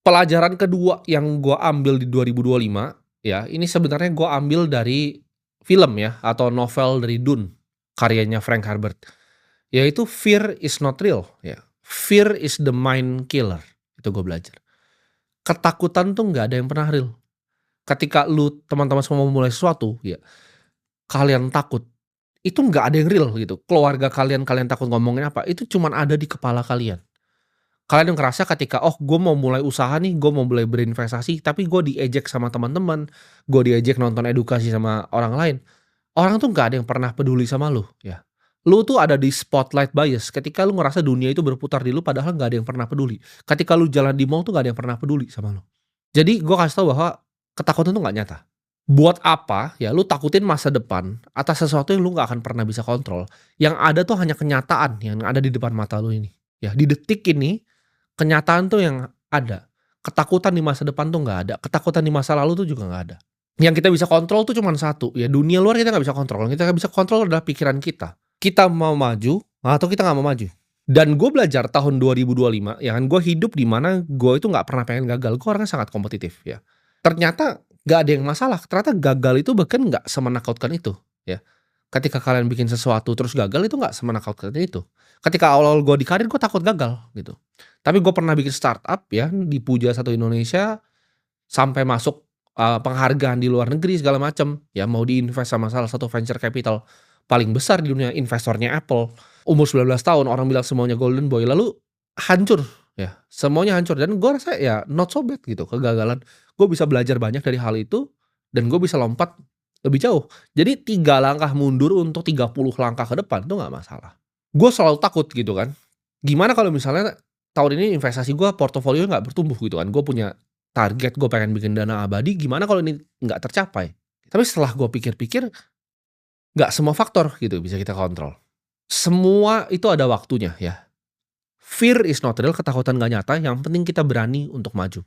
Pelajaran kedua yang gua ambil di 2025, ya, ini sebenarnya gua ambil dari film ya, atau novel dari Dune, karyanya Frank Herbert, yaitu fear is not real, ya. Fear is the mind killer, itu gua belajar. Ketakutan tuh nggak ada yang pernah real. Ketika lu teman-teman semua mau mulai sesuatu, ya, kalian takut, itu nggak ada yang real gitu. Keluarga kalian, kalian takut ngomongin apa, itu cuman ada di kepala kalian. Kalian ngerasa ketika, "Oh, gue mau mulai usaha nih, gue mau mulai berinvestasi," tapi gue diejek sama teman-teman, gue diejek nonton edukasi sama orang lain. Orang tuh nggak ada yang pernah peduli sama lu, ya. Lu tuh ada di spotlight bias ketika lu ngerasa dunia itu berputar di lu padahal nggak ada yang pernah peduli. Ketika lu jalan di mall tuh nggak ada yang pernah peduli sama lu. Jadi gue kasih tahu bahwa ketakutan tuh nggak nyata. Buat apa ya lu takutin masa depan atas sesuatu yang lu nggak akan pernah bisa kontrol. Yang ada tuh hanya kenyataan yang ada di depan mata lu ini. Ya, di detik ini kenyataan tuh yang ada. Ketakutan di masa depan tuh nggak ada, ketakutan di masa lalu tuh juga nggak ada. Yang kita bisa kontrol tuh cuman satu, ya dunia luar kita nggak bisa kontrol, yang kita bisa kontrol adalah pikiran kita. Kita mau maju atau kita nggak mau maju. Dan gue belajar tahun 2025, ya kan, gue hidup di mana gue itu nggak pernah pengen gagal, gue orangnya sangat kompetitif ya. Ternyata nggak ada yang masalah, ternyata gagal itu bahkan nggak semenakutkan itu, ya. Ketika kalian bikin sesuatu terus gagal itu nggak semenakutkan itu. Ketika awal-awal gue di karir gue takut gagal gitu. Tapi gue pernah bikin startup ya, dipuja satu Indonesia, sampai masuk, penghargaan di luar negeri segala macam, ya mau diinvest sama salah satu venture capital paling besar di dunia, investornya Apple. Umur 19 tahun orang bilang semuanya golden boy, lalu hancur ya, semuanya hancur dan gue rasa ya not so bad gitu kegagalan. Gue bisa belajar banyak dari hal itu, dan gue bisa lompat lebih jauh. Jadi 3 langkah mundur untuk 30 langkah ke depan itu nggak masalah. Gue selalu takut gitu kan, gimana kalau misalnya tahun ini investasi gue portofolio nggak bertumbuh gitu kan, gue punya target gue pengen bikin dana abadi, gimana kalau ini nggak tercapai? Tapi setelah gue pikir-pikir, nggak semua faktor gitu bisa kita kontrol. Semua itu ada waktunya ya. Fear is not real, ketakutan nggak nyata, yang penting kita berani untuk maju.